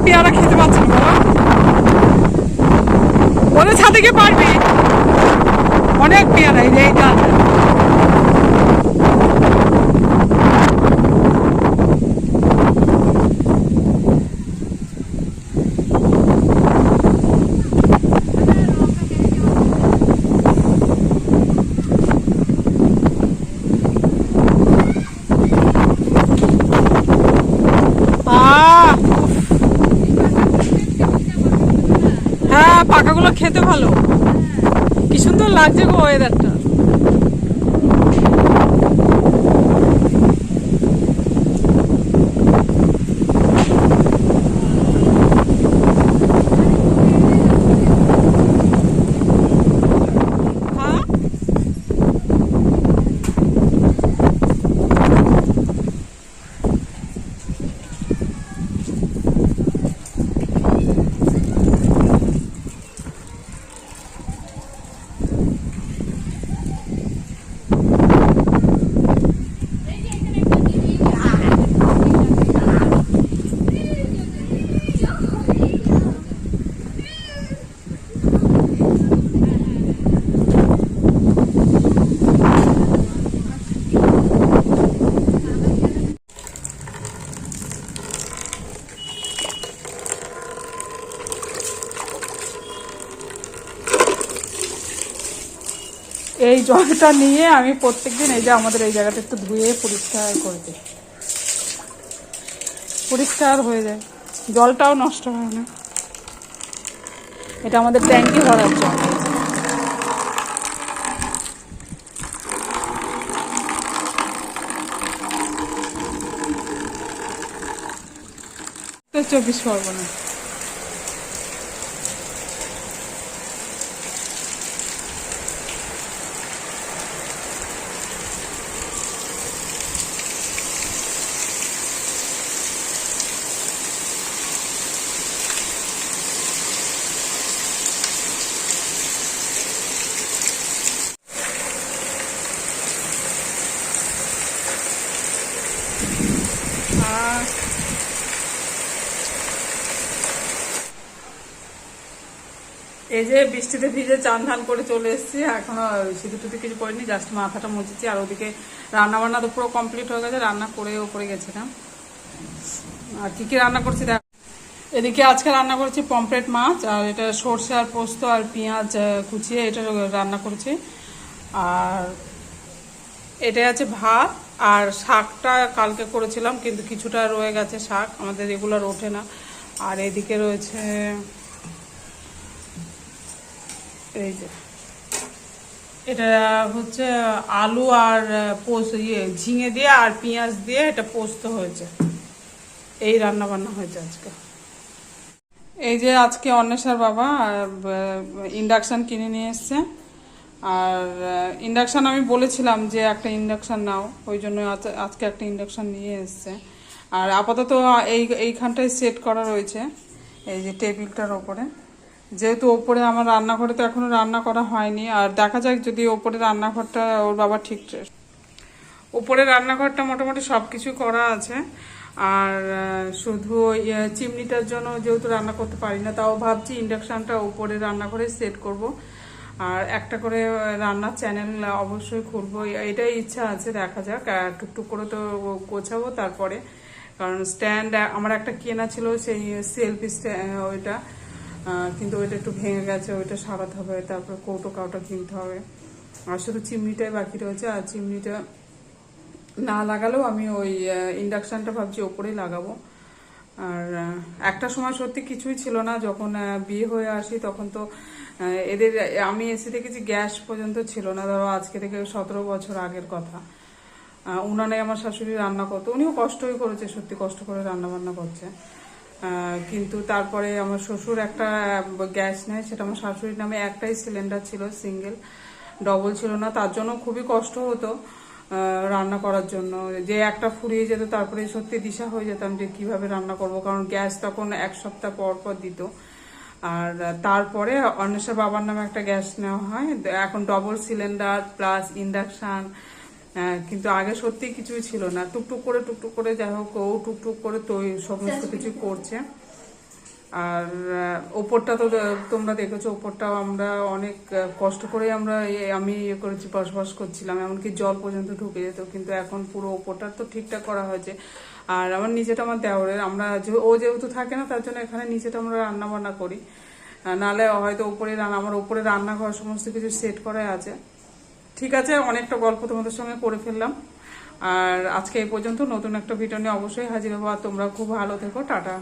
পেয়ারা খেতে পারছে না বলো, ওদের ছাদে গিয়ে পারবি, অনেক পেয়ারা এই যে এইটা। হ্যাঁ, পাকাগুলো খেতে ভালো, কি সুন্দর লাগছে গো ওয়েদারটা। এই জলটা নিয়ে আমি প্রত্যেকদিন এই যে আমাদের এই জায়গাটা একটু ধুয়ে পরিষ্কার করে দিই, পরিষ্কার হয়ে যায়, জলটাও নষ্ট হয় না। এটা আমাদের ট্যাঙ্কি ভরার জল। তো 24 পরগনা। এই যে বৃষ্টিতে ভিজে চান ধান করে চলে এসেছি, এখনো সিঁদুর টুতি কিছু করিনি, জাস্ট মাথাটা মুছেছি। আর ওদিকে রান্না বান্না তো পুরো কমপ্লিট হয়ে গেছে, রান্না করে ওপরে গেছিলাম। আর কি কি রান্না করছি দেখ। এদিকে আজকে রান্না করেছি পমফ্রেট মাছ, আর এটা সর্ষে আর পোস্ত আর পেঁয়াজ কুচিয়ে এটা রান্না করেছি। আর এটা আছে ভাত, আর শাকটা কালকে করেছিলাম কিন্তু কিছুটা রয়ে গেছে, শাক আমাদের রেগুলার ওঠে না। আর এদিকে রয়েছে এই যে এটা হচ্ছে আলু আর ঝিঙে দিয়ে আর পেঁয়াজ দিয়ে এটা পোস্ত হয়েছে। এই রান্না বান্না হয়েছে আজকে। এই যে আজকে অন্বেষার বাবা ইন্ডাকশান কিনে নিয়ে এসছে। আর ইন্ডাকশান আমি বলেছিলাম যে একটা ইন্ডাকশান নাও, ওই জন্য আজকে একটা ইন্ডাকশান নিয়ে এসছে। আর আপাতত এইখানটায় সেট করা রয়েছে এই যে টেবিলটার ওপরে, যেহেতু ওপরে আমার রান্নাঘরে তো এখনো রান্না করা হয়নি। আর দেখা যাক যদি ওপরে রান্নাঘরটা ওর বাবা ঠিক, ওপরে রান্নাঘরটা মোটামুটি সব কিছু করা আছে। আর শুধু চিমনিটার জন্য যেহেতু রান্না করতে পারি না, তাও ভাবছি ইন্ডাকশানটা ওপরে রান্নাঘরে সেট করব। আর একটা করে রান্নার চ্যানেল অবশ্যই খুলবো, এটাই ইচ্ছা আছে। দেখা যাক, টুকটুক করে তো গোছাবো তারপরে। কারণ স্ট্যান্ড আমার একটা কেনা ছিল, সেই সেলফি ওইটা, কিন্তু ওইটা একটু ভেঙে গেছে, ওইটা সারাতে হবে। তারপর কৌটো কাউটা কিনতে হবে। আর শুধু চিমনিটাই বাকি রয়েছে। আর চিমনিটা না লাগালেও আমি ওই ইন্ডাকশানটা ভাবছি ওপরেই লাগাবো। আর একটা সময় সত্যি কিছুই ছিল না, যখন বিয়ে হয়ে আসি তখন তো এদের আমি এসে দেখেছি গ্যাস পর্যন্ত ছিল না। ধরো আজকে থেকে 17 বছর আগের কথা। উনানে আমার শাশুড়ি রান্না করতো, উনিও কষ্টই করেছে, সত্যি কষ্ট করে রান্না বান্না করছে। কিন্তু তারপরে আমার শ্বশুর একটা গ্যাস নেয়, সেটা আমার শাশুড়ির নামে একটাই সিলিন্ডার ছিল, সিঙ্গেল, ডবল ছিল না। তার জন্য খুবই কষ্ট হতো রান্না করার জন্য, যে একটা ফুরিয়ে যেত তারপরে সত্যি দিশা হয়ে যেতাম যে কিভাবে রান্না করব। কারণ গ্যাস তখন 1 সপ্তাহ পর পর দিত। আর তারপরে অন্বেষার বাবার নামে একটা গ্যাস নেওয়া হয়, এখন ডবল সিলিন্ডার প্লাস ইন্ডাকশান। কিন্তু আগে সত্যি কিছুই ছিল না, টুকটুক করে যাই হোক ও টুকটুক করে তো সমস্ত কিছু করছে। আর ওপরটা তো তোমরা দেখেছো, ওপরটাও আমরা অনেক কষ্ট করে আমরা আমি ইয়ে করেছি, বসবাস করছিলাম, এমনকি জল পর্যন্ত ঢুকে যেত, কিন্তু এখন পুরো ওপরটা তো ঠিকঠাক করা হয়েছে। আর আমার নিচেটা আমার দেওরের, আমরা ও যেহেতু থাকে না তার জন্য এখানে নিচেটা আমরা রান্না বান্না করি, নাহলে হয়তো উপরে আমার উপরে রান্নাঘর সমস্ত কিছু সেট করাই আছে। ঠিক আছে, অনেকটা গল্প তোমাদের সঙ্গে করে ফেললাম, আর আজকে এই পর্যন্ত। নতুন একটা ভিডিও নিয়ে অবশ্যই হাজির হবো, আর তোমরা খুব ভালো থেকো, টাটা।